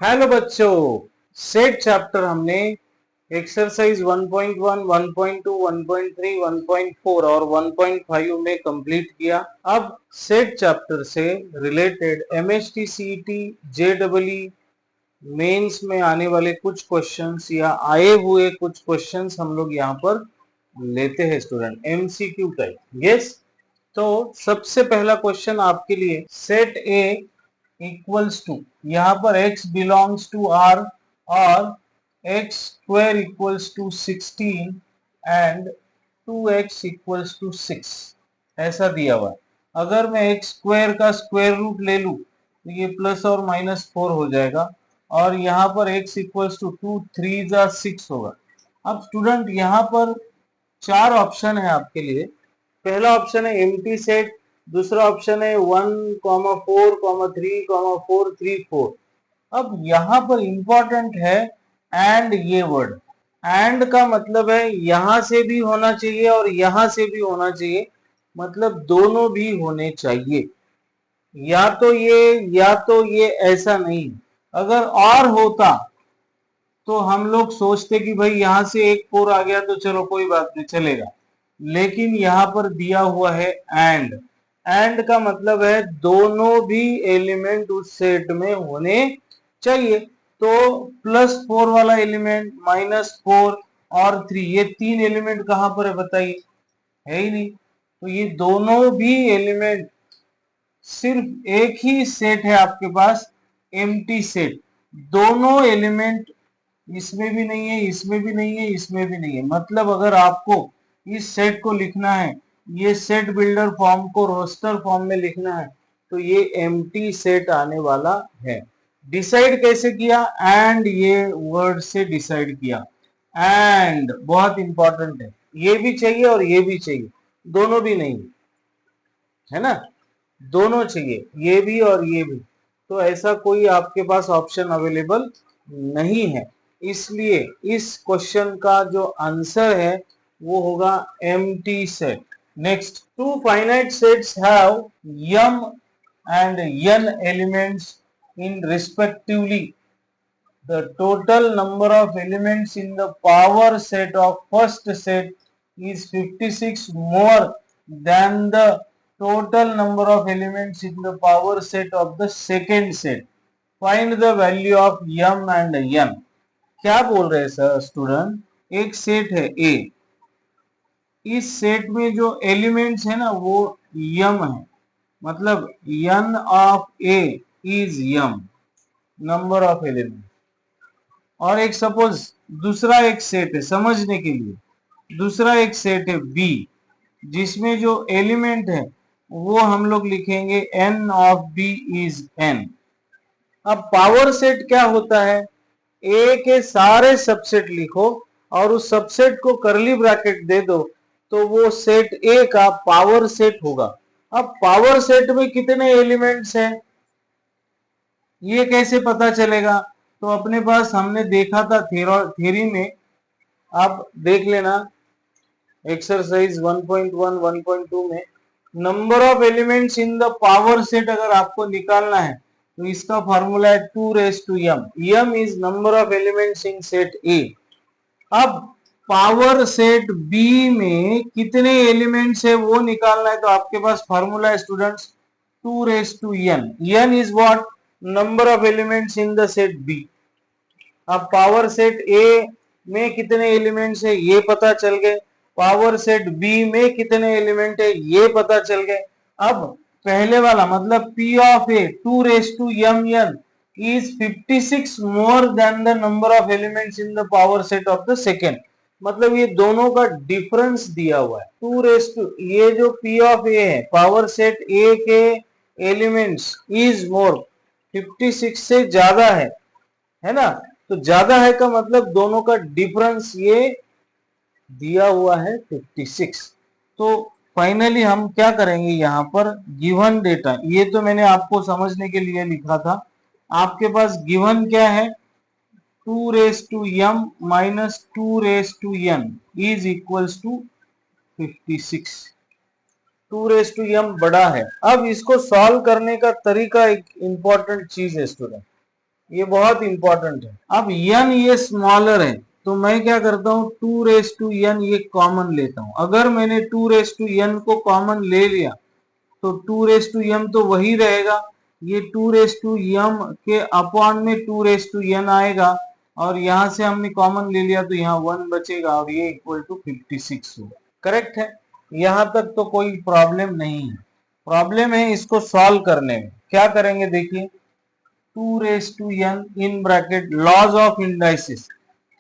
Hello बच्चों, set chapter हमने exercise 1.1, 1.2, 1.3, 1.4 और 1.5 में कंप्लीट किया। अब सेट चैप्टर से related MST CET JEE mains में आने वाले कुछ क्वेश्चंस या आए हुए कुछ क्वेश्चंस हम लोग यहाँ पर लेते हैं स्टूडेंट, एमसीक्यू टाइप। यस, तो सबसे पहला क्वेश्चन आपके लिए, सेट ए इक्वल्स टू, यहाँ पर x बिलोंग्स टू r और x square equals to 16 and 2x equals to 6 ऐसा दिया हुआ है। अगर मैं x स्क्वायर का स्क्वायर रूट ले लूं तो ये प्लस और माइनस 4 हो जाएगा और यहाँ पर x इक्वल्स टू 2 3 जा 6 होगा। अब स्टूडेंट यहाँ पर चार ऑप्शन है आपके लिए। पहला ऑप्शन है एम्प्टी सेट, दूसरा ऑप्शन है 1,4,3,4,3,4। अब यहाँ पर इंपॉर्टेंट है एंड, ये वर्ड एंड का मतलब है यहां से भी होना चाहिए और यहां से भी होना चाहिए, मतलब दोनों भी होने चाहिए। या तो ये ऐसा नहीं। अगर और होता तो हम लोग सोचते कि भाई यहां से एक 4 आ गया तो चलो कोई बात नहीं, चलेगा। लेकिन यहाँ पर दिया हुआ है एंड। एंड का मतलब है दोनों भी एलिमेंट उस सेट में होने चाहिए। तो +4 वाला एलिमेंट, -4 और 3, ये तीन एलिमेंट कहां पर है बताइए? है ही नहीं। तो ये दोनों भी एलिमेंट, सिर्फ एक ही सेट है आपके पास, एम्प्टी सेट। दोनों एलिमेंट इसमें भी नहीं है, इसमें भी नहीं है, इसमें भी नहीं है। मतलब अगर आपको इस सेट को लिखना है, ये सेट बिल्डर फॉर्म को रोस्टर फॉर्म में लिखना है, तो ये एम्प्टी सेट आने वाला है। डिसाइड कैसे किया? एंड ये वर्ड से डिसाइड किया। एंड बहुत इंपॉर्टेंट है, ये भी चाहिए और ये भी चाहिए, दोनों भी नहीं है ना, दोनों चाहिए, ये भी और ये भी। तो ऐसा कोई आपके पास ऑप्शन अवेलेबल नहीं है, इसलिए इस क्वेश्चन का जो आंसर है वो होगा empty set. Next, two finite sets have m and n elements in respectively the total number of elements in the power set of first set is 56 more than the total number of elements in the power set of the second set. Find the value of m and n. क्या बोल रहे हैं sir student? एक set है A, इस set में जो elements है ना वो m है, मतलब n of A is m, number of element. और एक सपोज दूसरा एक सेट है, समझने के लिए दूसरा एक सेट है बी, जिसमें जो एलिमेंट है वो हम लोग लिखेंगे n of b is n। अब पावर सेट क्या होता है? ए के सारे सबसेट लिखो और उस सबसेट को करली ब्रैकेट दे दो तो वो सेट ए का पावर सेट होगा। अब पावर सेट में कितने एलिमेंट्स हैं ये कैसे पता चलेगा? तो अपने पास हमने देखा था थ्योरी में, आप देख लेना एक्सरसाइज 1.1, 1.2 में, number of elements in the power set अगर आपको निकालना है तो इसका फॉर्मूला है 2m। m is number of elements in set ए। अब पावर सेट बी में कितने एलिमेंट्स है वो निकालना है, तो आपके पास फॉर्मूला है students 2n। n is what? Number of elements in the set B. अब पावर सेट ए में कितने एलिमेंट्स है ये पता चल गए, पावर सेट बी में कितने एलिमेंट है ये पता चल गए। अब पहले वाला मतलब P of A 2m n is 56 more than the number of elements in the power set of the second. मतलब ये दोनों का डिफरेंस दिया हुआ है 2 ये जो P ऑफ ए है पावर सेट ए के एलिमेंट्स इज मोर 56 से ज्यादा है ना। तो ज्यादा है का मतलब दोनों का डिफरेंस ये दिया हुआ है 56। तो फाइनली हम क्या करेंगे यहाँ पर, गिवन डेटा, ये तो मैंने आपको समझने के लिए लिखा था। आपके पास गिवन क्या है? 2m minus 2n is equals to 56। 2m बड़ा है। अब इसको सॉल्व करने का तरीका एक इंपॉर्टेंट चीज है स्टूडेंट, ये बहुत इंपॉर्टेंट है। अब n ये स्मॉलर है तो मैं क्या करता हूँ 2n ये कॉमन लेता हूँ। अगर मैंने 2n को कॉमन ले लिया तो 2m तो वही रहेगा, ये 2m के अपॉन में 2n आएगा और यहां से हमने कॉमन ले लिया तो यहाँ 1 बचेगा और ये इक्वल टू 56 होगा। करेक्ट है, यहां तक तो कोई प्रॉब्लम नहीं है। प्रॉब्लम है इसको सॉल्व करने में। क्या करेंगे देखिए, 2n in bracket laws of indices.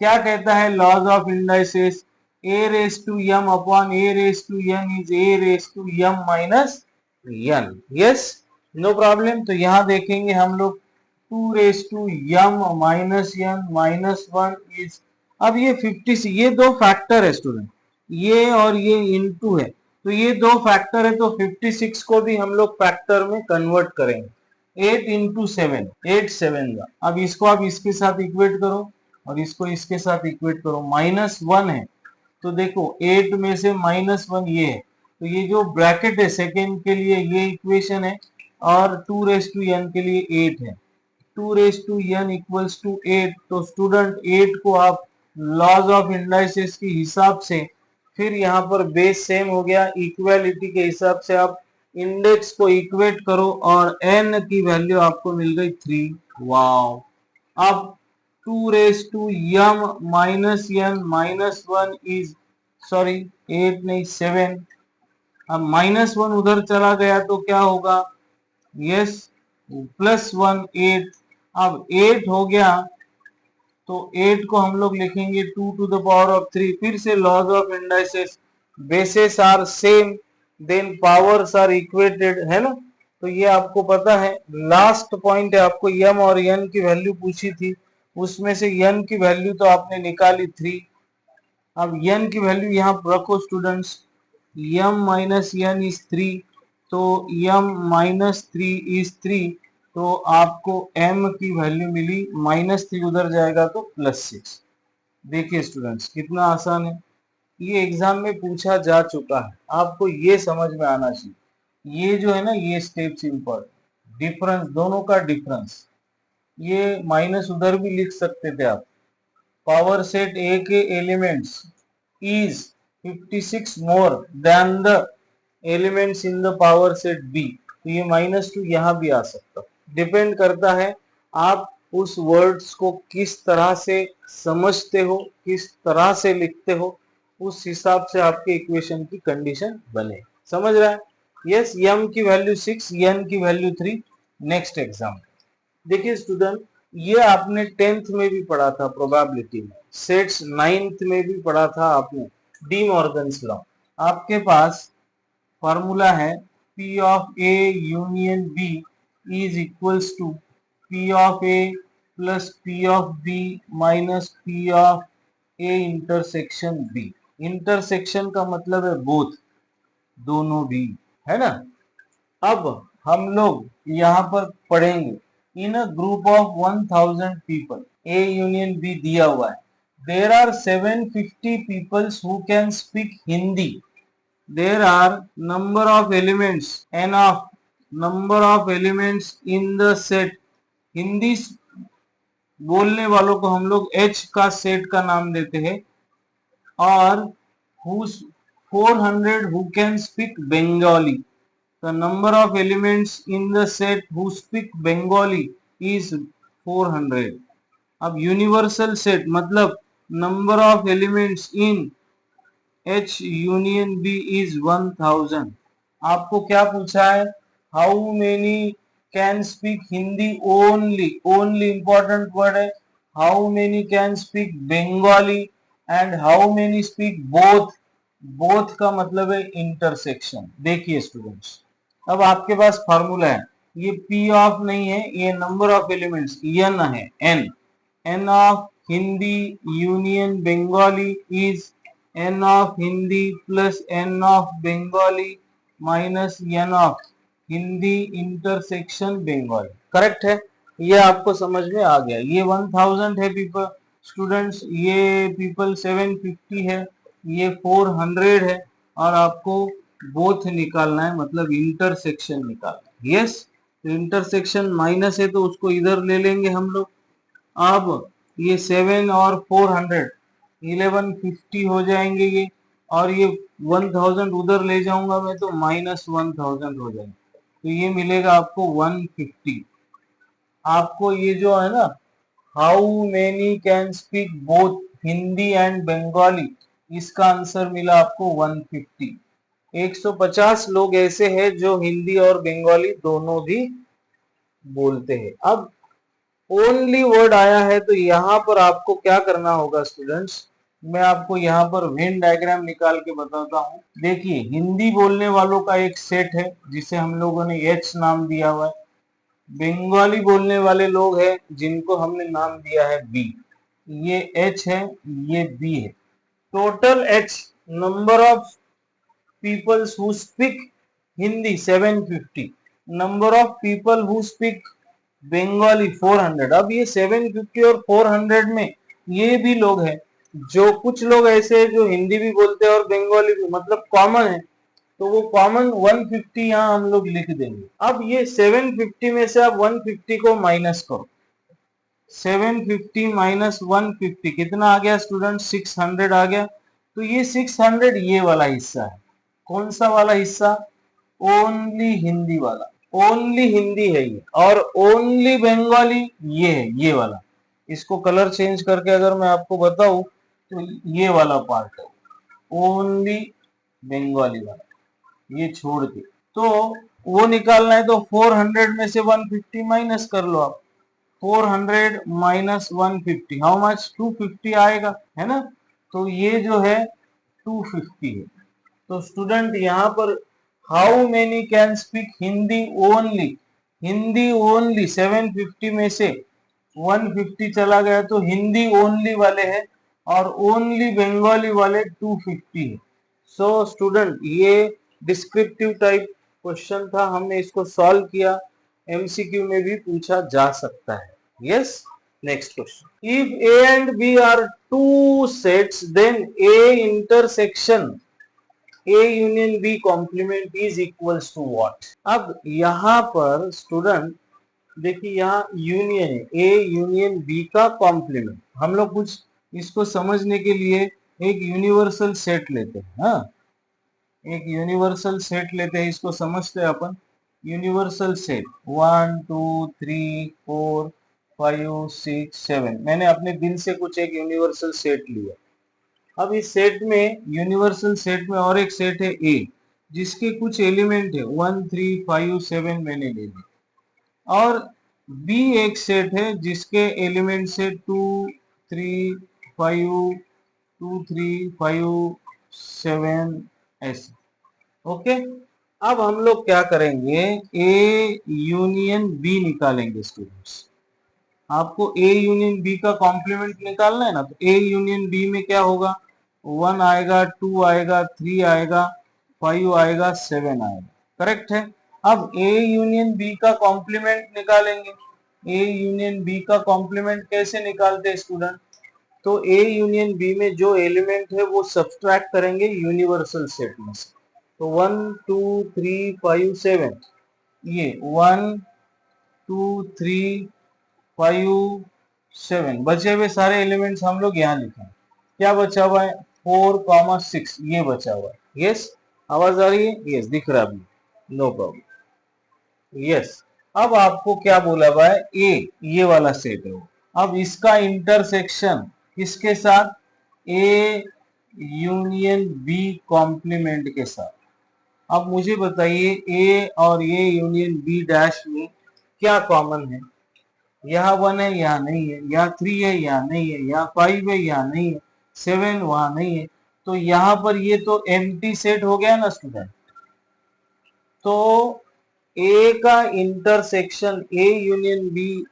क्या कहता है laws of indices? a⁻m upon a⁻n is a⁻m minus n। Yes, no problem. तो यहां देखेंगे हम लोग 2m minus n minus 1 is, अब ये 56, ये दो फैक्टर है स्टूडेंट, ये और ये इनटू है तो ये दो फैक्टर है तो 56 को भी हम लोग फैक्टर में कन्वर्ट करेंगे। 8 इंटू 7, 8 7 का। अब इसको आप इसके साथ इक्वेट करो और इसको इसके साथ इक्वेट करो। माइनस 1 है तो देखो 8 में से माइनस 1 ये है तो ये जो ब्रैकेट है सेकेंड के लिए ये इक्वेशन है और 2n के लिए 8 है। 2n equals to 8। तो स्टूडेंट 8 को आप लॉज ऑफ इंडाइसिस के हिसाब से, फिर यहाँ पर बेस सेम हो गया, इक्वालिटी के हिसाब से आप इंडेक्स को इक्वेट करो और n की वैल्यू आपको मिल गई 3। वाओ! अब 2m minus n minus 1 is, sorry 8 नहीं 7। अब माइनस 1 उधर चला गया तो क्या होगा? Yes, plus 1 8। अब 8 हो गया तो 8 को हम लोग लिखेंगे 2 टू द पावर ऑफ 3। फिर से laws of indices, bases are same then powers are equated, है ना। तो ये आपको पता है। लास्ट पॉइंट है, आपको m और n की वैल्यू पूछी थी, उसमें से n की वैल्यू तो आपने निकाली 3। अब n की वैल्यू यहाँ पर रखो students, m minus n is 3 तो m माइनस 3 इज 3 तो आपको m की वैल्यू मिली -3, उधर जाएगा तो +6। देखिए स्टूडेंट्स कितना आसान है, ये एग्जाम में पूछा जा चुका है, आपको ये समझ में आना चाहिए। ये जो है ना, ये स्टेप्स इंपॉर्टेंट, डिफरेंस दोनों का डिफरेंस, ये माइनस उधर भी लिख सकते थे आप। पावर सेट ए के elements is 56 more than the elements in the power set B, तो ये -2 यहाँ भी आ सकता। डिपेंड करता है आप उस वर्ड्स को किस तरह से समझते हो, किस तरह से लिखते हो, उस हिसाब से आपके इक्वेशन की कंडीशन बने। समझ रहा है? यस, m की वैल्यू 6, n की वैल्यू 3। नेक्स्ट एग्जाम देखिए स्टूडेंट, ये आपने 10th में भी पढ़ा था प्रोबेबिलिटी में, सेट्स 9th में भी पढ़ा था आपने, डी मॉर्गन्स लॉ। आपके पास फॉर्मूला है P of A union B is equals to P of A plus P of B minus P of A intersection B। Intersection का मतलब है बोथ, दोनों भी, है ना। अब हम लोग यहाँ पर पढ़ेंगे, in a group of 1000 people, A union B दिया हुआ है, there are 750 peoples who can speak Hindi, there are number of elements n of number of elements in the set. Hindi बोलने वालों को हम लोग H का सेट का नाम देते हैं, और 400 who can speak Bengali. The number of elements in the set who speak Bengali is 400. अब यूनिवर्सल सेट मतलब number of elements in H union B is 1000। आपको क्या पूछा है? How many can speak Hindi only, only important word है। How many can speak Bengali and how many speak both. Both का मतलब है इंटरसेक्शन। देखिए स्टूडेंट्स, अब आपके पास फॉर्मूला है, ये P ऑफ नहीं है, ये नंबर ऑफ एलिमेंट्स n है, n of Hindi union Bengali is n of Hindi plus n of Bengali minus n of Hindi intersection Bengali. Correct है, ये आपको समझ में आ गया। ये 1000 है पीपल स्टूडेंट्स, ये पीपल 750 है, ये 400 है, और आपको बोथ निकालना है, मतलब इंटरसेक्शन निकालना है। यस, तो इंटरसेक्शन माइनस है तो उसको इधर ले लेंगे हम लोग, अब ये 7 और 400 1150 हो जाएंगे ये, और ये 1000 उधर ले जाऊंगा मैं तो -1000 हो जाएंगे, तो ये मिलेगा आपको 150। आपको ये जो है ना, how many can speak both Hindi and Bengali, इसका आंसर मिला आपको 150। 150 लोग ऐसे हैं जो हिंदी और बंगाली दोनों भी बोलते हैं। अब ओनली वर्ड आया है तो यहाँ पर आपको क्या करना होगा स्टूडेंट्स, मैं आपको यहाँ पर वेन डायग्राम निकाल के बताता हूँ। देखिए, हिंदी बोलने वालों का एक सेट है जिसे हम लोगों ने एच नाम दिया हुआ है, बंगाली बोलने वाले लोग हैं जिनको हमने नाम दिया है बी। ये एच है, ये बी है। Total H number of peoples who speak Hindi 750, number of people who speak Bengali 400। अब ये 750 और 400 में ये भी लोग हैं, जो कुछ लोग ऐसे हैं जो हिंदी भी बोलते हैं और बंगाली भी, मतलब कॉमन है, तो वो कॉमन 150 यहाँ हम लोग लिख देंगे। अब ये 750 में से आप 150 को माइनस करो, 750 माइनस 150 कितना आ गया स्टूडेंट, 600 आ गया। तो ये 600 ये वाला हिस्सा है। कौन सा वाला हिस्सा, ओनली हिंदी वाला, ओनली हिंदी है ये, और ओनली बंगाली ये है, ये वाला। इसको कलर चेंज करके अगर मैं आपको बताऊं तो ये वाला पार्ट है ओनली बंगाली वाला, ये छोड़ के। तो वो निकालना है तो 400 में से 150 माइनस कर लो आप, 400 माइनस 150 हाउ मच, 250 आएगा, है ना। तो ये जो है 250 है। तो स्टूडेंट यहाँ पर how many can speak Hindi only, Hindi only 750 में से 150 चला गया तो हिंदी ओनली वाले हैं, और ओनली बंगाली वाले 250 है। सो स्टूडेंट ये डिस्क्रिप्टिव टाइप क्वेश्चन था, हमने इसको सॉल्व किया, एमसीक्यू में भी पूछा जा सकता है। Yes, next question, if A and B are two sets then A intersection A union B complement is equals to what? अब यहाँ पर स्टूडेंट देखिए, यहाँ यूनियन है, A यूनियन B का कॉम्प्लीमेंट। हम लोग कुछ इसको समझने के लिए एक यूनिवर्सल सेट लेते हैं। हाँ, एक यूनिवर्सल सेट लेते हैं, इसको समझते हैं अपन। यूनिवर्सल सेट 1 2 3 4 5 6 7, मैंने अपने दिल से कुछ एक यूनिवर्सल सेट लिया। अब इस सेट में, यूनिवर्सल सेट में और एक सेट है ए, जिसके कुछ एलिमेंट है 1 3 5 7 मैंने ले ली, और बी एक सेट है जिसके एलिमेंट है 2 3 5 2 3 5 7 ऐसे। ओके, अब हम लोग क्या करेंगे, ए यूनियन बी निकालेंगे स्टूडेंट्स। आपको ए यूनियन बी का कॉम्प्लीमेंट निकालना है ना, तो ए यूनियन बी में क्या होगा, 1 आएगा, 2 आएगा, 3 आएगा, 5 आएगा, 7 आएगा, करेक्ट है। अब ए यूनियन बी का कॉम्प्लीमेंट निकालेंगे। ए यूनियन बी का कॉम्प्लीमेंट कैसे निकालते हैं स्टूडेंट, तो ए यूनियन बी में जो एलिमेंट है वो सब्सट्रैक्ट करेंगे यूनिवर्सल सेट में से। तो 1 2 3 5 7, ये 1 2 3 5 7 बचे हुए सारे एलिमेंट्स हम लोग यहाँ लिखें। क्या बचा हुआ है, 4 6 ये बचा हुआ है। यस, आवाज आ रही है, यस दिख रहा है अभी, नो प्रॉब्लम। यस, अब आपको क्या बोला हुआ है, ए ये वाला सेट है, अब इसका इंटरसेक्शन किसके साथ, ए यूनियन बी कॉम्प्लीमेंट के साथ। अब मुझे बताइए ए और ए यूनियन बी डैश में क्या कॉमन है, यहाँ 1 है, यहाँ नहीं है, यहाँ 3 है, यहाँ नहीं है, यहाँ 5 है, यहाँ नहीं है, 7 वहां नहीं है, तो यहाँ पर ये तो एम्प्टी सेट हो गया ना स्टूडेंट। तो ए का इंटरसेक्शन ए यूनियन बी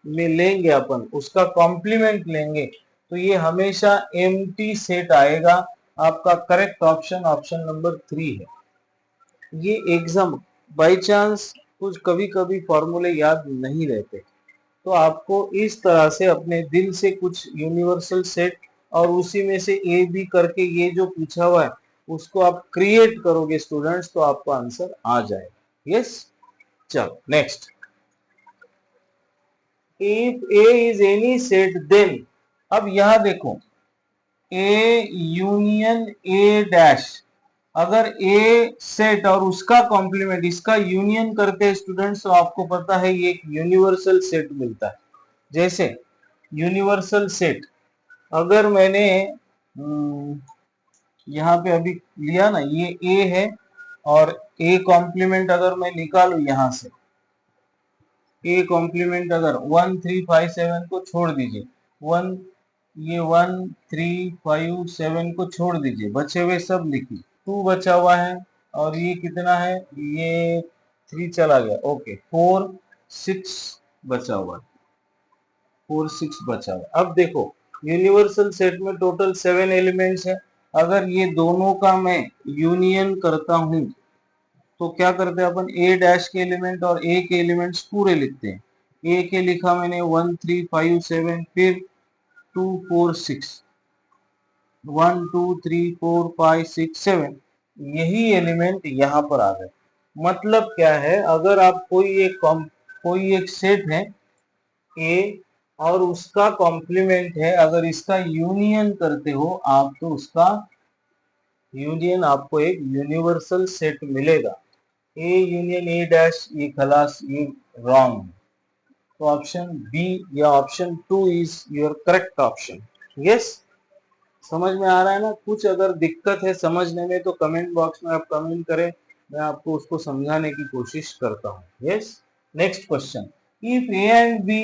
में लेंगे अपन, उसका कॉम्प्लीमेंट लेंगे, तो ये हमेशा एम्प्टी सेट आएगा। आपका करेक्ट ऑप्शन ऑप्शन नंबर 3 है। ये एग्जाम बाय चांस कुछ कभी कभी फॉर्मूले याद नहीं रहते, तो आपको इस तरह से अपने दिल से कुछ यूनिवर्सल सेट और उसी में से ए बी करके ये जो पूछा हुआ है उसको आप क्रिएट करोगे स्टूडेंट्स, तो आपको आंसर आ जाएगा। यस, चलो next, if A is any set then, अब यहां देखो ए यूनियन ए डैश, अगर ए सेट और उसका कॉम्प्लीमेंट इसका यूनियन करते हैं स्टूडेंट्स, तो आपको पता है ये एक यूनिवर्सल सेट मिलता है। जैसे यूनिवर्सल सेट अगर मैंने यहाँ पे अभी लिया ना, ये ए है और ए कॉम्प्लीमेंट अगर मैं निकालू यहां से, ए कॉम्प्लीमेंट अगर 1 3 5 7 को छोड़ दीजिए, वन ये 1 3 5 7 को छोड़ दीजिए, बचे हुए सब लिखिए, 2 बचा हुआ है और ये कितना है, ये 3 चला गया, ओके 4 6 बचा हुआ है, 4 6 बचा हुआ। अब देखो यूनिवर्सल सेट में टोटल 7 एलिमेंट्स है, अगर ये दोनों का मैं यूनियन करता हूं तो क्या करते हैं अपन, ए डैश के एलिमेंट और ए के एलिमेंट्स पूरे लिखते हैं। ए के लिखा मैंने 1 3 5 7, फिर 2 4 6, 1 2 3 4 5 6 7, यही एलिमेंट यहाँ पर आ गए। मतलब क्या है, अगर आप कोई एक सेट है ए और उसका कॉम्प्लीमेंट है, अगर इसका यूनियन करते हो आप तो उसका यूनियन आपको एक यूनिवर्सल सेट मिलेगा। ए यूनियन ए डैश, ये खलास, ये रॉन्ग है, तो ऑप्शन बी या option 2 is your correct option. Yes, समझ में आ रहा है ना? कुछ अगर दिक्कत है समझने में तो कमेंट बॉक्स में आप कमेंट करें, मैं आपको उसको समझाने की कोशिश करता हूँ। Yes, next question, if A and B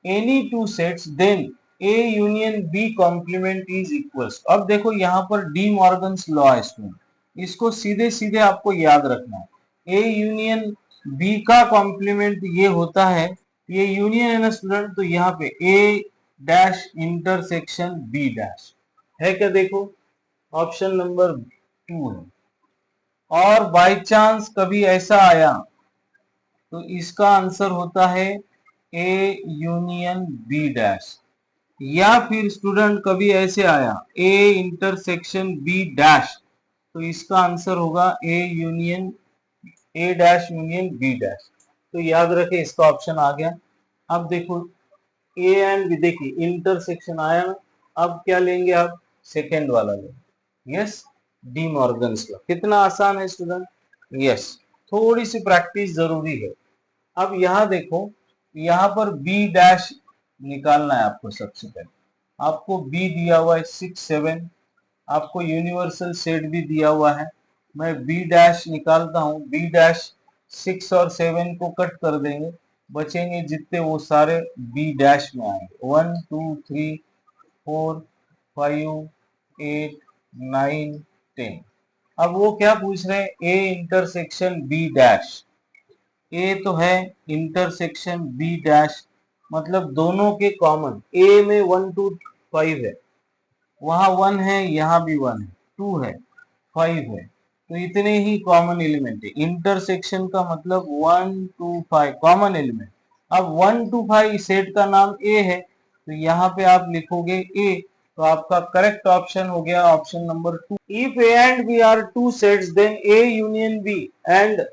any two sets then A union B complement is equals. अब देखो यहाँ पर डी मॉर्गन्स लॉ है स्टूडेंट, इसको सीधे सीधे आपको याद रखना है। ए यूनियन बी का कॉम्प्लीमेंट ये होता है, ये यूनियन है ना स्टूडेंट, तो यहाँ पे ए डैश इंटरसेक्शन बी डैश है क्या, देखो ऑप्शन नंबर 2 है। और बाय चांस कभी ऐसा आया तो इसका आंसर होता है ए यूनियन बी डैश, या फिर स्टूडेंट कभी ऐसे आया ए इंटरसेक्शन बी डैश, तो इसका आंसर होगा A union A dash union B dash. तो याद रखे इसका ऑप्शन आ गया। अब देखो ए एंड बी, देखिए इंटरसेक्शन आया ना, अब क्या लेंगे आप, सेकेंड वाला लेंगे। यस, डी मॉर्गन्स लॉ, कितना आसान है स्टूडेंट। यस, थोड़ी सी प्रैक्टिस जरूरी है। अब यहाँ देखो, यहाँ पर बी डैश निकालना है आपको। सबसे पहले आपको बी दिया हुआ है 6 7, आपको यूनिवर्सल सेट भी दिया हुआ है। मैं बी डैश निकालता हूँ, बी डैश 6 और 7 को कट कर देंगे, बचेंगे जितने वो सारे बी डैश में आएंगे, 1 2 3 4 5 8 9 10। अब वो क्या पूछ रहे हैं, ए इंटरसेक्शन बी डैश, ए तो है इंटरसेक्शन बी डैश, मतलब दोनों के कॉमन, ए में 1 2 5 है, वहां 1 है, यहाँ भी 1 है, 2 है, 5 है, तो इतने ही कॉमन एलिमेंट है। इंटरसेक्शन का मतलब 1 2 5 कॉमन एलिमेंट। अब 1 2 5 सेट का नाम ए है, तो यहाँ पे आप लिखोगे ए, तो आपका करेक्ट ऑप्शन हो गया option number 2। If A and B are two sets then A union B and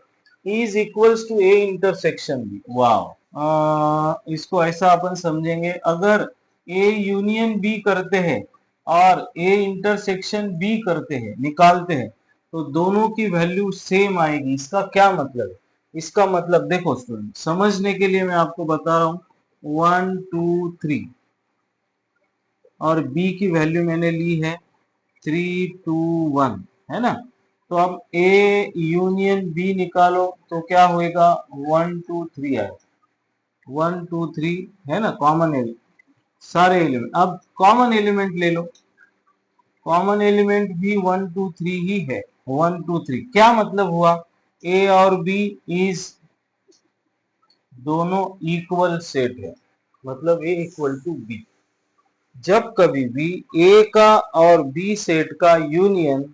is equals to A intersection B. वाह, इसको ऐसा अपन समझेंगे, अगर ए यूनियन बी करते हैं और ए इंटरसेक्शन बी करते हैं, निकालते हैं, तो दोनों की वैल्यू सेम आएगी। इसका क्या मतलब है, इसका मतलब देखो स्टूडेंट, समझने के लिए मैं आपको बता रहा हूं, 1 2 3 और बी की वैल्यू मैंने ली है 3 2 1, है ना। तो अब ए यूनियन बी निकालो तो क्या होएगा, 1 2 3 आएगा, 1 2 3 है ना, कॉमन एलिमेंट, सारे एलिमेंट। अब कॉमन एलिमेंट ले लो, कॉमन एलिमेंट भी 1 2 3 ही है, 1 2 3 क्या मतलब हुआ, ए और बी इज दोनों इक्वल सेट है, मतलब ए इक्वल टू बी। जब कभी भी ए का और बी सेट का यूनियन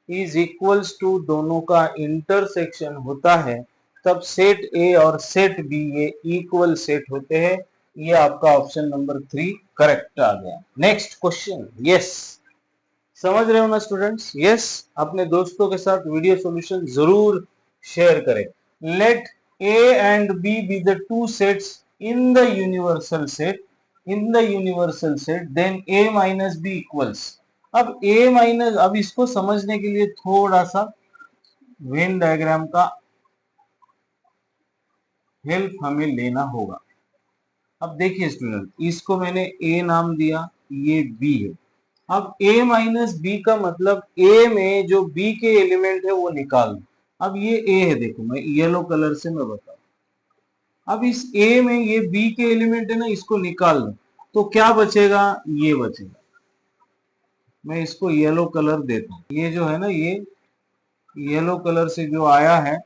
इज इक्वल्स टू दोनों का इंटरसेक्शन होता है, तब सेट ए और सेट बी ये इक्वल सेट होते हैं। ये आपका ऑप्शन नंबर 3 करेक्ट आ गया। नेक्स्ट क्वेश्चन, यस, समझ रहे हो ना स्टूडेंट्स। यस, अपने दोस्तों के साथ वीडियो सॉल्यूशन जरूर शेयर करें। Let A and B the two sets in the universal set then a minus b equals. अब a माइनस, अब इसको समझने के लिए थोड़ा सा वेन डायग्राम का हेल्प हमें लेना होगा। अब देखिए स्टूडेंट, इसको मैंने a नाम दिया, ये b है। अब a माइनस बी का मतलब a में जो b के एलिमेंट है वो निकाल दो। अब ये a है, देखो मैं येलो कलर से मैं बताऊं। अब इस a में ये b के एलिमेंट है ना, इसको निकाल दो तो क्या बचेगा, ये बचेगा। मैं इसको येलो कलर देता हूं। ये जो है ना, ये येलो कलर से जो आया है,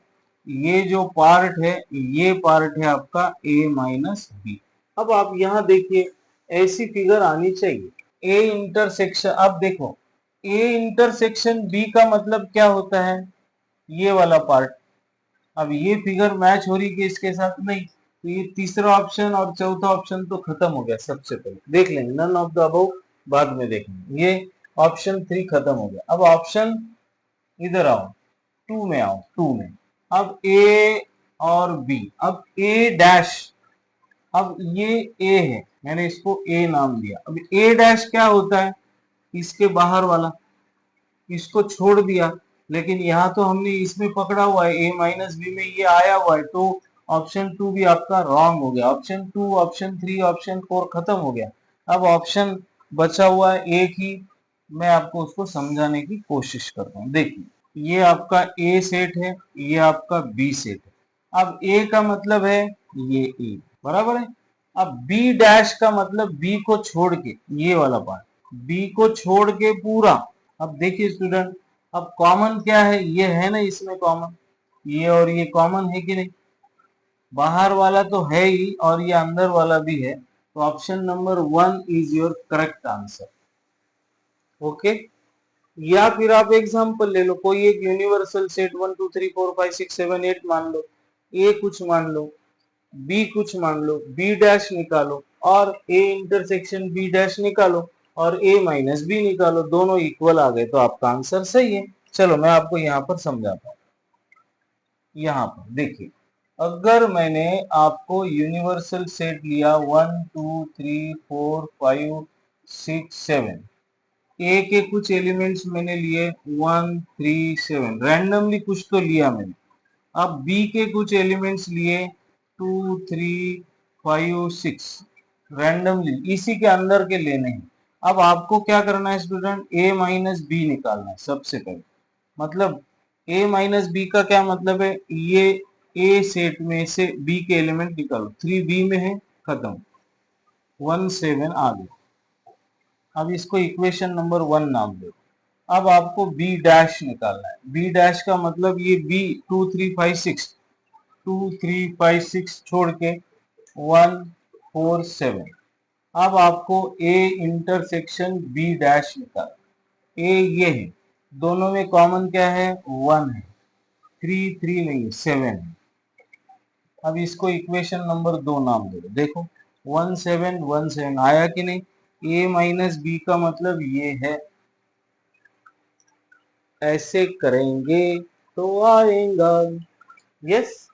ये जो पार्ट है, ये पार्ट है आपका a माइनस बी। अब आप यहाँ देखिए, ऐसी फिगर आनी चाहिए। ए इंटरसेक्शन, अब देखो ए इंटरसेक्शन बी का मतलब क्या होता है, ये वाला पार्ट। अब ये फिगर मैच हो रही कि इसके साथ, नहीं, तो ये तीसरा ऑप्शन और चौथा ऑप्शन तो खत्म हो गया। सबसे पहले देख लेंगे, नन ऑफ द अबव बाद में देखेंगे। ये ऑप्शन 3 खत्म हो गया। अब ऑप्शन, इधर आओ, 2 में आओ, 2 में। अब ए और बी, अब ए डैश, अब ये ए है, मैंने इसको ए नाम दिया। अब ए डैश क्या होता है, इसके बाहर वाला, इसको छोड़ दिया। लेकिन यहाँ तो हमने इसमें पकड़ा हुआ है, ए माइनस बी में ये आया हुआ है, तो ऑप्शन 2 भी आपका रॉन्ग हो गया। ऑप्शन 2, ऑप्शन 3, ऑप्शन 4 खत्म हो गया। अब ऑप्शन बचा हुआ है एक ही, मैं आपको उसको समझाने की कोशिश करता हूँ। देखिए, ये आपका ए सेट है, ये आपका बी सेट है। अब ए का मतलब है ये ए, बराबर है। अब बी डैश का मतलब बी को छोड़ के, ये वाला पार्ट, बी को छोड़ के पूरा। अब देखिए स्टूडेंट, अब कॉमन क्या है, ये है ना, इसमें कॉमन, ये और ये कॉमन है कि नहीं, बाहर वाला तो है ही और ये अंदर वाला भी है, तो option number 1 is your correct answer. Okay, या फिर आप एग्जांपल ले लो, कोई एक यूनिवर्सल सेट 1 2 3 4 5 6 7 8 मान लो, ए कुछ मान लो, बी कुछ मान लो, बी डैश निकालो और ए इंटरसेक्शन बी डैश निकालो और ए माइनस बी निकालो, दोनों इक्वल आ गए तो आपका आंसर सही है। चलो मैं आपको यहाँ पर समझाता हूँ। यहाँ पर देखिए, अगर मैंने आपको यूनिवर्सल सेट लिया 1 2 3 4 5 6 7, ए के कुछ एलिमेंट्स मैंने लिए 1 3 7, रैंडमली कुछ तो लिया मैंने। अब बी के कुछ एलिमेंट्स लिए 2 3 5 6, रैंडमली इसी के अंदर के लेने हैं। अब आपको क्या करना है स्टूडेंट, ए माइनस बी निकालना है सबसे पहले। मतलब ए माइनस बी का क्या मतलब है, ये ए सेट में से बी के एलिमेंट निकालो, 3 बी में है, खत्म, 1 7 आ गया। अब इसको इक्वेशन नंबर 1 नाम दो। अब आपको बी डैश निकालना है। बी डैश का मतलब ये बी 2 3 5 6, 2 3 5 6 छोड़ के 1 4 7। अब आपको ए इंटरसेक्शन बी डैश निकालना। ए ये है, दोनों में कॉमन क्या है, 1 है, 3 3 नहीं 7 है। अब इसको इक्वेशन नंबर 2 नाम दो। देखो 1 7 1 7 आया कि नहीं। ए माइनस बी का मतलब ये है, ऐसे करेंगे तो आएगा। यस,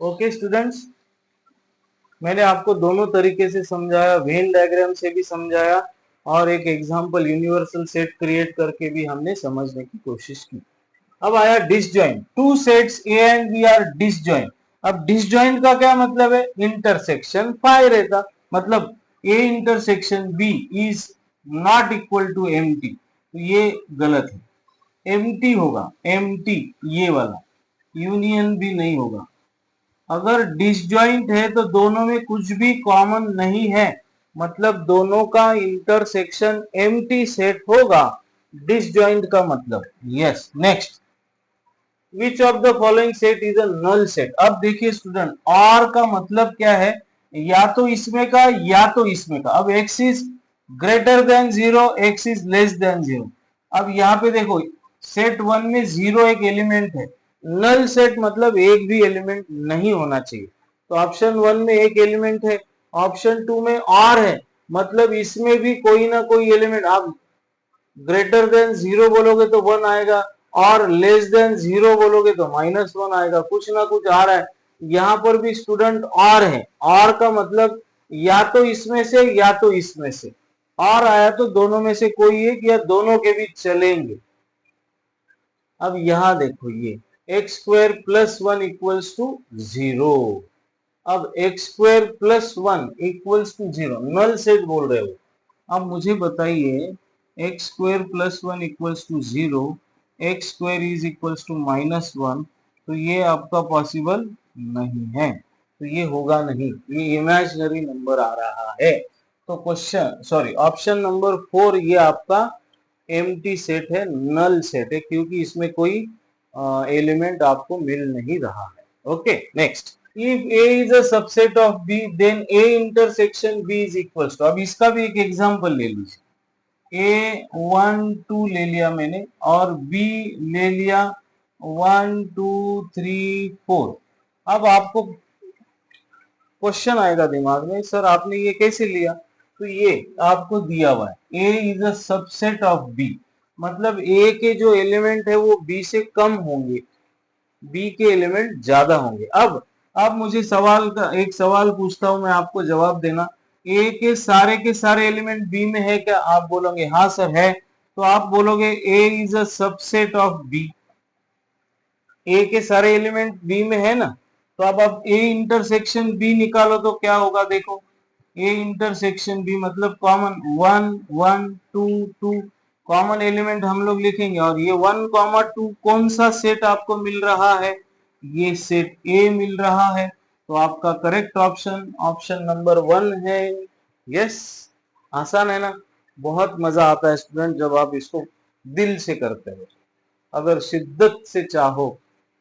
ओके स्टूडेंट्स, मैंने आपको दोनों तरीके से समझाया, वेन डायग्राम से भी समझाया और एक एग्जांपल यूनिवर्सल सेट क्रिएट करके भी हमने समझने की कोशिश की। अब आया disjoint. Two sets A and B are disjoint. अब डिसजॉइंट का क्या मतलब है, इंटरसेक्शन पाई रहता, मतलब A intersection B is not equal to empty, तो ये गलत है, एम्प्टी होगा, एम्प्टी ये वाला, यूनियन भी नहीं होगा। अगर डिसजॉइंट है तो दोनों में कुछ भी कॉमन नहीं है, मतलब दोनों का इंटरसेक्शन एम्प्टी सेट होगा, डिसजॉइंट का मतलब। Yes, next, which of the following set is a null set. अब देखिए स्टूडेंट, और का मतलब क्या है, या तो इसमें का या तो इसमें का। अब x is greater than 0, x is less than 0। अब यहाँ पे देखो, सेट 1 में 0 एक एलिमेंट है, नल सेट मतलब एक भी एलिमेंट नहीं होना चाहिए, तो ऑप्शन 1 में एक एलिमेंट है, ऑप्शन 2 में और है, मतलब इसमें भी कोई ना कोई एलिमेंट। आप ग्रेटर देन 0 बोलोगे तो 1 आएगा और लेस देन 0 बोलोगे तो -1 आएगा, कुछ ना कुछ आ रहा है। यहाँ पर भी स्टूडेंट और है, और का मतलब या तो इसमें से या तो इसमें से, और आया तो दोनों में से कोई एक या दोनों के भी चलेंगे। अब यहां देखो ये x square plus one equals to 0। अब x square plus one equals to 0 null set बोल रहे हो। अब मुझे बताइए x square plus one equals to 0, x square is equals to minus one, तो ये आपका पॉसिबल नहीं है, तो ये होगा नहीं, ये इमेजिनरी नंबर आ रहा है। तो क्वेश्चन सॉरी ऑप्शन नंबर 4 ये आपका एम्प्टी सेट है, नल सेट है, क्योंकि इसमें कोई एलिमेंट आपको मिल नहीं रहा है। Okay next, if A is a subset of B then A intersection B is equals to, अब इसका भी एक एग्जांपल ले लीजिए। A 1 2 ले लिया मैंने और B ले लिया 1 2 3 4। अब आपको क्वेश्चन आएगा दिमाग में, सर आपने ये कैसे लिया? तो ये आपको दिया हुआ है A is a subset of B, मतलब A के जो एलिमेंट है वो B से कम होंगे, B के एलिमेंट ज्यादा होंगे। अब मुझे एक सवाल पूछता हूं मैं, आपको जवाब देना। A के सारे एलिमेंट B में है क्या? आप बोलोगे हाँ सर है, तो आप बोलोगे A is a subset of B। A के सारे एलिमेंट B में है ना, तो अब आप A इंटरसेक्शन B निकालो तो क्या होगा? देखो A इंटरसेक्शन B मतलब कॉमन 1 1 2 2, कॉमन एलिमेंट हम लोग लिखेंगे, और ये 1, 2 कौन सा सेट आपको मिल रहा है? ये सेट A मिल रहा है, तो आपका करेक्ट ऑप्शन ऑप्शन नंबर 1 है। यस, आसान है ना? बहुत मजा आता है स्टूडेंट जब आप इसको दिल से करते हो। अगर शिद्दत से चाहो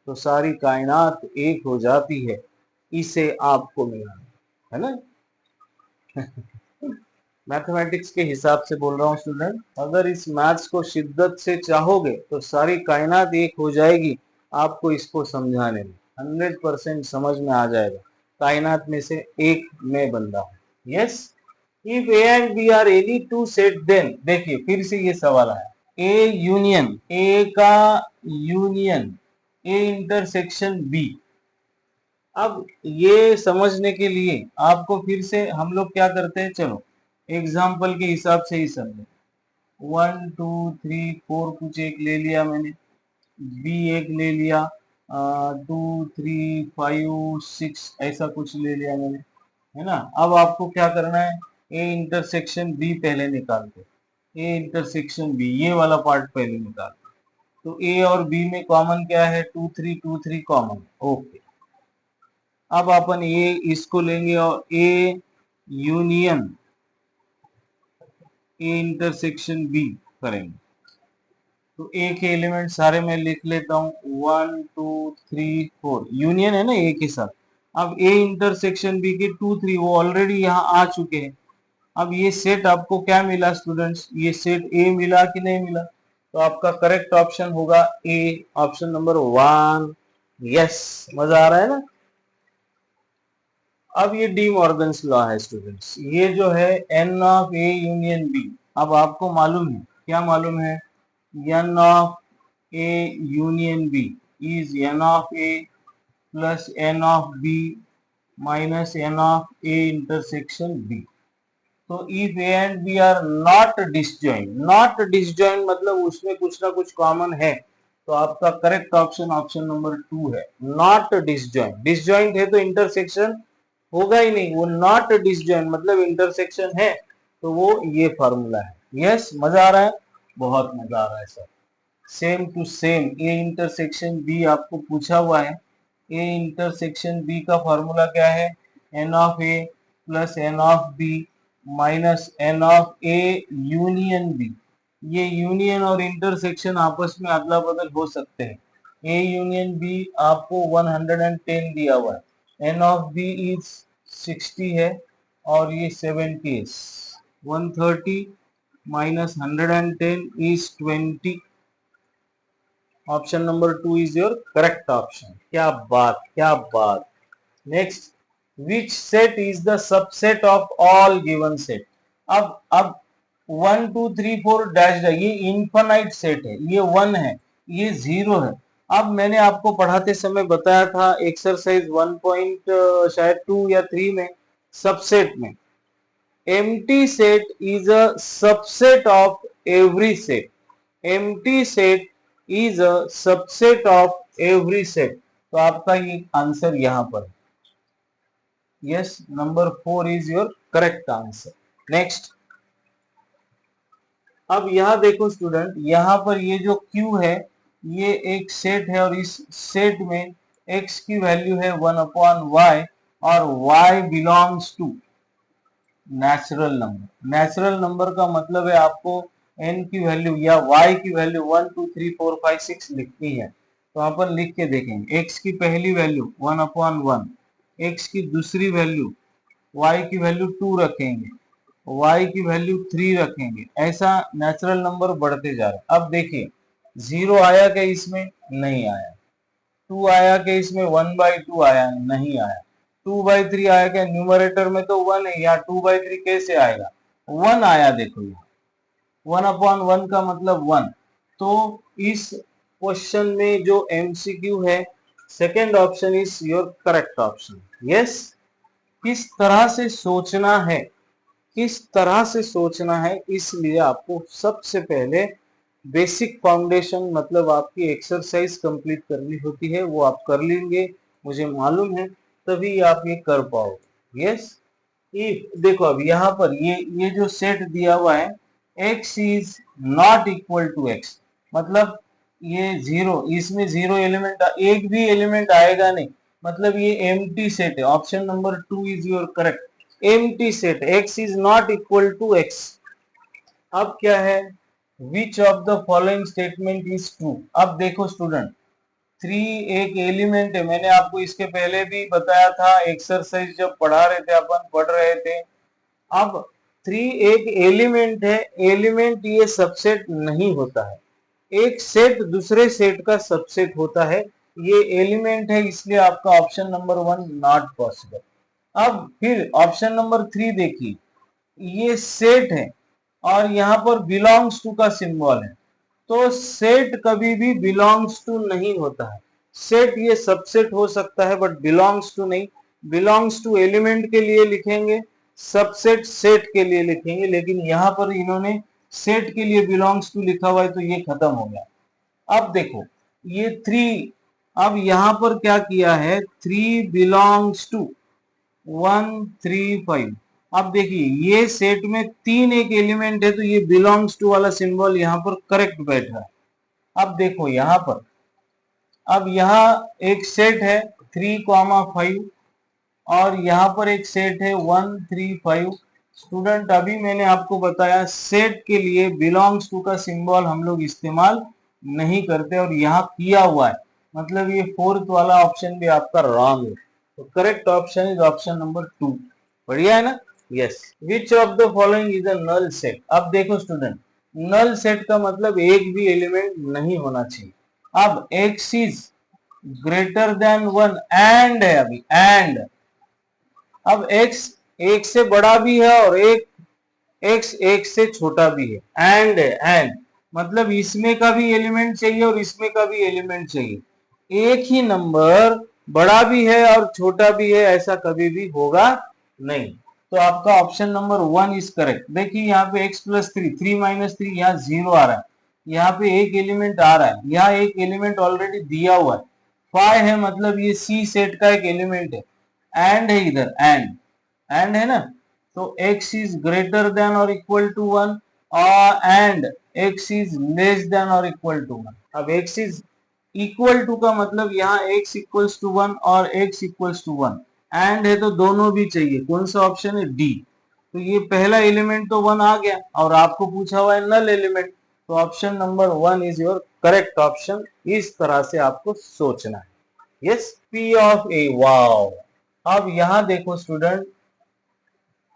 तो सारी कायनात एक हो जाती है, इसे आपको मिलाना है ना। मैथमेटिक्स के हिसाब से बोल रहा हूँ स्टूडेंट, अगर इस मैथ्स को शिद्दत से चाहोगे तो सारी कायनात एक हो जाएगी। आपको इसको समझाने में 100% समझ में आ जाएगा, कायनात में से एक मैं बंदा हूँ। Yes, if A and B are any two set then, देखिए फिर से ये सवाल आया, ए यूनियन, ए का यूनियन ए इंटरसेक्शन बी। अब ये समझने के लिए आपको फिर से हम लोग क्या करते हैं, चलो एग्जाम्पल के हिसाब से ही समझो। 1 2 3 4 कुछ एक ले लिया मैंने, बी एक ले लिया, 2 3 5 6 ऐसा कुछ ले लिया मैंने, है ना। अब आपको क्या करना है, ए इंटरसेक्शन बी पहले निकालते, ए इंटरसेक्शन बी ये वाला पार्ट पहले निकालते। तो ए और बी में कॉमन क्या है? 2 3 कॉमन। ओके, अब अपन ये इसको लेंगे और A union A intersection B करेंगे। तो ए के एलिमेंट सारे मैं लिख लेता हूँ, 1 2 3 4 यूनियन है ना ए के साथ। अब ए इंटरसेक्शन बी के 2 3 वो ऑलरेडी यहाँ आ चुके हैं। अब ये सेट आपको क्या मिला स्टूडेंट्स? ये सेट ए मिला कि नहीं मिला? तो आपका करेक्ट ऑप्शन होगा ए, ऑप्शन नंबर 1। यस, मजा आ रहा है ना? अब ये डी मॉर्गन्स लॉ है स्टूडेंट्स, ये जो है n of A union B. अब आपको मालूम है, क्या मालूम है? N of A union B is n of A plus n of B minus n of A intersection B. तो if A and B are not disjoint, not disjoint मतलब उसमें कुछ ना कुछ कॉमन है, तो आपका करेक्ट ऑप्शन ऑप्शन नंबर 2 है, नॉट डिसजॉइंट। डिसजॉइंट है तो इंटरसेक्शन होगा ही नहीं, वो नॉट डिसजॉइंट मतलब इंटरसेक्शन है, तो वो ये फॉर्मूला है। यस, मजा आ रहा है? बहुत मजा आ रहा है sir. Same to same A intersection B आपको पूछा हुआ है। ए इंटरसेक्शन बी का फॉर्मूला क्या है? N of A plus n of B minus n of A union B. ये यूनियन और इंटरसेक्शन आपस में अदला बदल हो सकते हैं। ए यूनियन बी आपको 110 दिया हुआ है, एन ऑफ बी इज 60 है और ये 70 है। 130 minus 110 is 20। Option number 2 is your correct option. क्या बात, क्या बात। Next, which set is the subset of all given set? अब 1 2 3 4 डैश, ये इनफाइनाइट सेट है, ये 1 है, ये 0 है। अब मैंने आपको पढ़ाते समय बताया था एक्सरसाइज 1 शायद 2 या 3 में, सबसेट में empty set is a subset of every set. empty set is a subset of every set. तो आपका ये आंसर यहां पर, yes, number 4 is your correct answer. Next, अब यहां देखो स्टूडेंट, यहां पर ये जो Q है ये एक सेट है और इस सेट में x की वैल्यू है 1/y और y belongs to natural number. Natural number का मतलब है आपको n की वैल्यू या y की वैल्यू 1 2 3 4 5 6 लिखनी है। तो अपन लिख के देखेंगे, x की पहली वैल्यू 1/1, x की दूसरी वैल्यू, y की वैल्यू 2 रखेंगे, y की वैल्यू 3 रखेंगे, ऐसा नेचुरल नंबर बढ़ते जा रहा है। अब देखिए 0 आया क्या इसमें? नहीं आया। 2 आया क्या इसमें? 1/2 आया? नहीं आया। 2/3 आया क्या? न्यूमरेटर में तो 1 है, या 2/3 कैसे आएगा? 1 आया। देखो यहाँ 1/1 का मतलब 1। तो इस क्वेश्चन में जो एमसीक्यू है, second option is your correct option. Yes, किस तरह से सोचना है, किस तरह से सोचना है, इसलिए आपको सबसे पहले बेसिक फाउंडेशन मतलब आपकी एक्सरसाइज कंप्लीट करनी होती है, वो आप कर लेंगे मुझे मालूम है, तभी आप ये कर पाओगे। यस, देखो अब यहाँ पर ये जो सेट दिया हुआ है x is not equal to x, मतलब ये जीरो, इसमें जीरो एलिमेंट, एक भी एलिमेंट आएगा नहीं, मतलब ये एम्प्टी सेट है। Option number 2 is your correct, empty set, x is not equal to x। अब क्या है, which of the following statement is true. अब देखो स्टूडेंट, 3 एक एलिमेंट है, मैंने आपको इसके पहले भी बताया था, एक्सरसाइज जब पढ़ा रहे थे, अपन पढ़ रहे थे। अब 3 एक एलिमेंट है, एलिमेंट ये सबसेट नहीं होता है, एक सेट दूसरे सेट का सबसेट होता है, ये एलिमेंट है, इसलिए आपका ऑप्शन नंबर 1 नॉट पॉसिबल। अब फिर ऑप्शन नंबर 3 देखिए, ये सेट है और यहाँ पर बिलोंग्स टू का सिंबल है, तो सेट कभी भी बिलोंग्स टू नहीं होता है। सेट ये सबसेट हो सकता है बट बिलोंग्स टू नहीं। बिलोंग्स टू एलिमेंट के लिए लिखेंगे, सबसेट सेट के लिए लिखेंगे, लेकिन यहाँ पर इन्होंने सेट के लिए बिलोंग्स टू लिखा हुआ है, तो ये खत्म हो गया। अब देखो ये 3, अब यहाँ पर क्या किया है, 3 बिलोंग्स टू 1 3 5। अब देखिए ये सेट में 3 एक एलिमेंट है, तो ये बिलोंग्स टू वाला सिंबल यहाँ पर करेक्ट बैठ रहा है। अब देखो यहाँ पर, अब यहाँ एक सेट है 3,5 और यहाँ पर एक सेट है 1 3 5। स्टूडेंट अभी मैंने आपको बताया सेट के लिए बिलोंग्स टू का सिंबल हम लोग इस्तेमाल नहीं करते, और यहाँ किया हुआ है, मतलब ये फोर्थ वाला ऑप्शन भी आपका रॉन्ग है। तो correct option is option number 2। बढ़िया है ना? Yes, which of the following is a null set. अब देखो स्टूडेंट, नल सेट का मतलब एक भी एलिमेंट नहीं होना चाहिए। अब x is greater than 1 and है, अभी एंड, अब x एक से बड़ा भी है और x एक से छोटा भी है, एंड है, एंड मतलब इसमें का भी एलिमेंट चाहिए और इसमें का भी एलिमेंट चाहिए। एक ही नंबर बड़ा भी है और छोटा भी है, ऐसा कभी भी होगा नहीं। तो आपका ऑप्शन नंबर 1 इज करेक्ट। देखिए यहाँ पे x + 3, 3 - 3, यहाँ 0 आ रहा है, यहाँ पे एक एलिमेंट आ रहा है, यहाँ एक एलिमेंट ऑलरेडी दिया हुआ है, 5 है, मतलब ये C सेट का एक एलिमेंट है, एंड है इधर, एंड है ना, तो x इज ग्रेटर देन और इक्वल टू 1 और and x is less than और इक्वल टू 1। अब x इज इक्वल टू का मतलब यहाँ x इक्वल्स टू 1 और x इक्वल्स टू 1, एंड है तो दोनों भी चाहिए। कौन सा ऑप्शन है? डी। तो ये पहला एलिमेंट तो 1 आ गया और आपको पूछा हुआ है नल एलिमेंट, तो option number 1 is your correct option. इस तरह से आपको सोचना है। Yes, P of A, wow. अब यहां देखो student,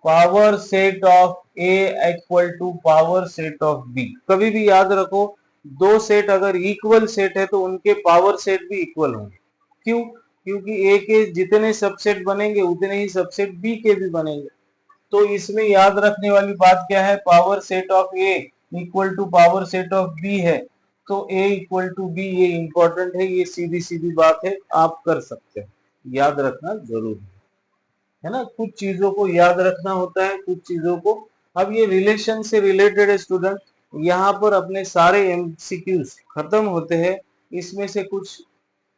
power set of A equal to power set of B। कभी भी याद रखो, दो सेट अगर इक्वल सेट है तो उनके पावर सेट भी इक्वल होंगे। क्यों? क्योंकि A के जितने सबसेट बनेंगे उतने ही सबसेट B के भी बनेंगे। तो इसमें याद रखने वाली बात क्या है, power set of A equal to power set of B है। तो A इक्वल टू बी, ये इंपॉर्टेंट है, ये सीधी सीधी बात है, आप कर सकते हैं, याद रखना जरूरी है ना। कुछ चीजों को याद रखना होता है, कुछ चीजों को। अब ये रिलेशन से रिलेटेड है स्टूडेंट, यहाँ पर अपने सारे एमसीक्यूज खत्म होते हैं। इसमें से कुछ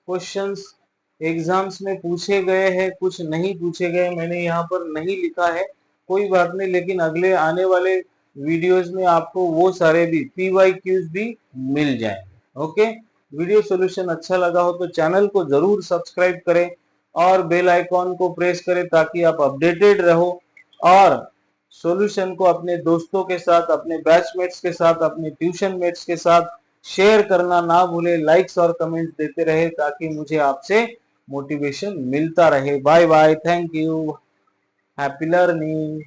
क्वेश्चंस एग्जाम्स में पूछे गए हैं, कुछ नहीं पूछे गए, मैंने यहाँ पर नहीं लिखा है, कोई बात नहीं, लेकिन अगले आने वाले वीडियोस में आपको वो सारे भी PYQs भी मिल जाएंगे। ओके, वीडियो सॉल्यूशन अच्छा लगा हो तो चैनल को जरूर सब्सक्राइब करें और बेल आइकॉन को प्रेस करें ताकि आप अपडेटेड रहो, और सॉल्यूशन को अपने दोस्तों के साथ, अपने बैचमेट्स के साथ, अपने ट्यूशन मेट्स के साथ शेयर करना ना भूले, लाइक्स और कमेंट्स देते रहे ताकि मुझे आपसे मोटिवेशन मिलता रहे। Bye bye, thank you, happy learning.